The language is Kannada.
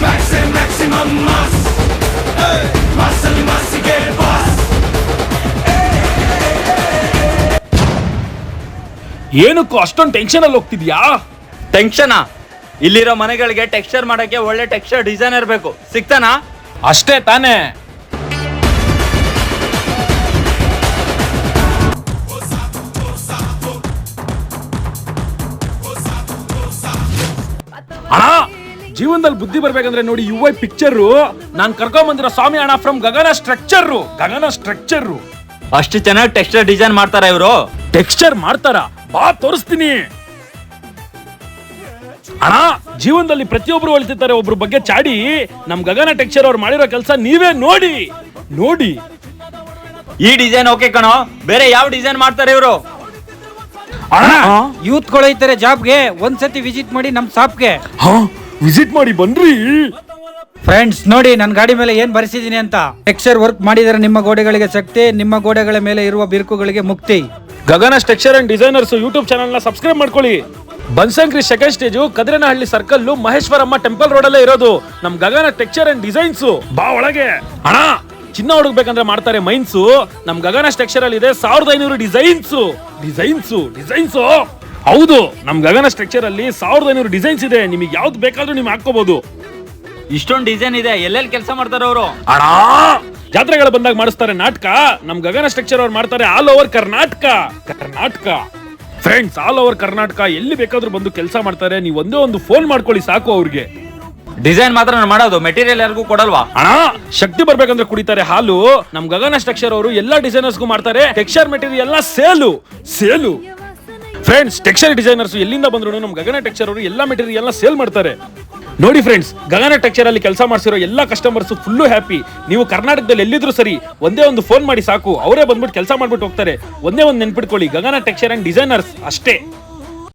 Maximum mass, massali massiಗೆ boss. ಏನಕ್ಕೂ ಅಷ್ಟೊಂದು ಟೆನ್ಷನ್ ಅಲ್ಲಿ ಹೋಗ್ತಿದ್ಯಾ? ಟೆನ್ಷನಾ? ಇಲ್ಲಿರೋ ಮನೆಗಳಿಗೆ ಟೆಕ್ಸ್ಚರ್ ಮಾಡಕ್ಕೆ ಒಳ್ಳೆ ಟೆಕ್ಸ್ಚರ್ ಡಿಸೈನ್ ಇರಬೇಕು, ಸಿಗ್ತಾನಾ? ಅಷ್ಟೇ ತಾನೇ. ಅಣ್ಣ, ಜೀವನದಲ್ಲಿ ಬುದ್ಧಿ ಬರ್ಬೇಕಂದ್ರೆ ನೋಡಿ ಯುವ ಪಿಕ್ಚರ್ ನಾನ್ ಕರ್ಕೊಂಡ್ ಬಂದಿರೋ ಸ್ವಾಮಿ ಅಣ್ಣ ಫ್ರಮ್ ಗಗನ ಸ್ಟ್ರಕ್ಚರ್. ಅಷ್ಟು ಚೆನ್ನಾಗಿ ಟೆಕ್ಸ್ಚರ್ ಡಿಸೈನ್ ಮಾಡ್ತಾರ ಇವರು. ಟೆಕ್ಸ್ಚರ್ ಮಾಡ್ತಾರ? ಬಾ ತೋರಿಸ್ತೀನಿ. ಅಣ್ಣ, ಜೀವನದಲ್ಲಿ ಪ್ರತಿಯೊಬ್ರು ಹೇಳ್ತಿರ್ತಾರೆ ಒಬ್ರು ಬಗ್ಗೆ ಚಾಡಿ. ನಮ್ ಗಗನ ಟೆಕ್ಸ್ಚರ್ ಅವ್ರು ಮಾಡಿರೋ ಕೆಲಸ ನೀವೇ ನೋಡಿ. ಈ ಡಿಸೈನ್ ಓಕೆ ಕಣೋ, ಬೇರೆ ಯಾವ ಡಿಸೈನ್ ಮಾಡ್ತಾರೆ ಇವರು? ಅಣ್ಣ, ಯೂತ್ ಗಳು ಇದ್ದಾರೆ ಜಾಬ್ಗೆ, ಒಂದ್ಸತಿ ವಿಸಿಟ್ ಮಾಡಿ ನಮ್ ಶಾಪ್ಗೆ. ವಿಸಿಟ್ ಮಾಡಿ ಬನ್ರಿ. ಫ್ರೆಂಡ್ಸ್ ನೋಡಿ ನನ್ನ ಗಾಡಿ ಮೇಲೆ ಏನ್ ಬರೆಸಿದೀನಿ ಅಂತ. ಟೆಕ್ಸ್ಚರ್ ವರ್ಕ್ ಮಾಡಿದರೆ ನಿಮ್ಮ ಗೋಡೆಗಳಿಗೆ ಶಕ್ತಿ, ನಿಮ್ಮ ಗೋಡೆಗಳ ಮೇಲೆ ಇರುವ ಬಿರುಕುಗಳಿಗೆ ಮುಕ್ತಿ. Gagana texture and designers YouTube channel ನ ಸಬ್ಸ್ಕ್ರೈಬ್ ಮಾಡ್ಕೊಳ್ಳಿ. Banashankari second stage, Kadranahalli circle, Maheshwaramma temple road ಅಲ್ಲೇ ಇರೋದು ನಮ್ ಗಗನ ಟೆಕ್ಸ್ಚರ್ ಅಂಡ್ ಡಿಸೈನ್ಸ್. ಬಾ ಒಳಗೆ. ಅಣ್ಣ, ಚಿನ್ನ ಹುಡುಕ್ಬೇಕಂದ್ರೆ ಮಾಡ್ತಾರೆ ಮೈನ್ಸ್. ನಮ್ ಗಗನ ಟೆಕ್ಸ್ಚರ್ ಅಲ್ಲಿ ಇದೆ 1500 ಡಿಸೈನ್ಸ್. ಹೌದು, ನಮ್ ಗಗನ ಟೆಕ್ಸ್ಚರ್ ಅಲ್ಲಿ 1500 ಡಿಸೈನ್ಸ್ ಇದೆ. ನಿಮಗೆ ಯಾವ್ದು ಬೇಕಾದ್ರೂ ನೀವು ಹಾಕೋಬಹುದು. ಇಷ್ಟೊಂದು ಡಿಸೈನ್ ಇದೆ, ಎಲ್ಲೆಲ್ಲಿ ಕೆಲಸ ಮಾಡ್ತಾರೆ ಅವರು? ಅಣ್ಣ, ಜಾತ್ರೆಗಳು ಬಂದಾಗ ಮಾಡಿಸ್ತಾರೆ ನಾಟಕ. ನಮ್ ಗಗನ ಸ್ಟ್ರಕ್ಚರ್ ಅವ್ರು ಮಾಡ್ತಾರೆ all over Karnataka. Friends, all over Karnataka ಎಲ್ಲಿ ಬೇಕಾದ್ರೂ ಬಂದು ಕೆಲಸ ಮಾಡ್ತಾರೆ. ನೀವು ಒಂದೇ ಒಂದು ಫೋನ್ ಮಾಡ್ಕೊಳ್ಳಿ ಸಾಕು ಅವ್ರಿಗೆ. ಡಿಸೈನ್ ಮಾತ್ರ ಮಾಡೋದು, ಮೆಟೀರಿಯಲ್ ಯಾರಿಗೂ ಕೊಡಲ್ವಾ? ಅಣ್ಣ, ಶಕ್ತಿ ಬರ್ಬೇಕಂದ್ರೆ ಕುಡಿತಾರೆ ಹಾಲು. ನಮ್ ಗಗನ ಸ್ಟ್ರಕ್ಚರ್ ಅವರು ಎಲ್ಲಾ ಡಿಸೈನರ್ಸ್ಗೂ ಮಾಡ್ತಾರೆ. ಟೆಕ್ಸ್ಚರ್ ಮೆಟೀರಿಯಲ್ ಎಲ್ಲ ಸೇಲು. ಫ್ರೆಂಡ್ಸ್, ಟೆಕ್ಸ್ಚರ್ ಡಿಸೈನರ್ಸ್ ಎಲ್ಲಿಂದ ಬಂದ್ರು ನಮ್ ಗಗನ ಟೆಕ್ಸ್ಚರ್ ಅವರು ಎಲ್ಲಾ ಮೆಟೀರಿಯಲ್ ಎಲ್ಲ ಸೇಲ್ ಮಾಡ್ತಾರೆ. ನೋಡಿ ಫ್ರೆಂಡ್ಸ್, ಗಗನ ಟೆಕ್ಸ್ಚರ್ ಅಲ್ಲಿ ಕೆಲಸ ಮಾಡಿಸಿರೋ ಎಲ್ಲಾ ಕಸ್ಟಮರ್ಸ್ ಫುಲ್ಲು ಹ್ಯಾಪಿ. ನೀವು ಕರ್ನಾಟಕದಲ್ಲಿ ಎಲ್ಲಿದ್ರು ಸರಿ, ಒಂದೇ ಒಂದು ಫೋನ್ ಮಾಡಿ ಸಾಕು, ಅವರೇ ಬಂದ್ಬಿಟ್ಟು ಕೆಲಸ ಮಾಡ್ಬಿಟ್ಟು ಹೋಗ್ತಾರೆ. ಒಂದೇ ಒಂದು ನೆನ್ಪಿಟ್ಕೊಳ್ಳಿ, ಗಗನ ಟೆಕ್ಸ್ಚರ್ ಅಂಡ್ ಡಿಸೈನರ್ಸ್ ಅಷ್ಟೇ.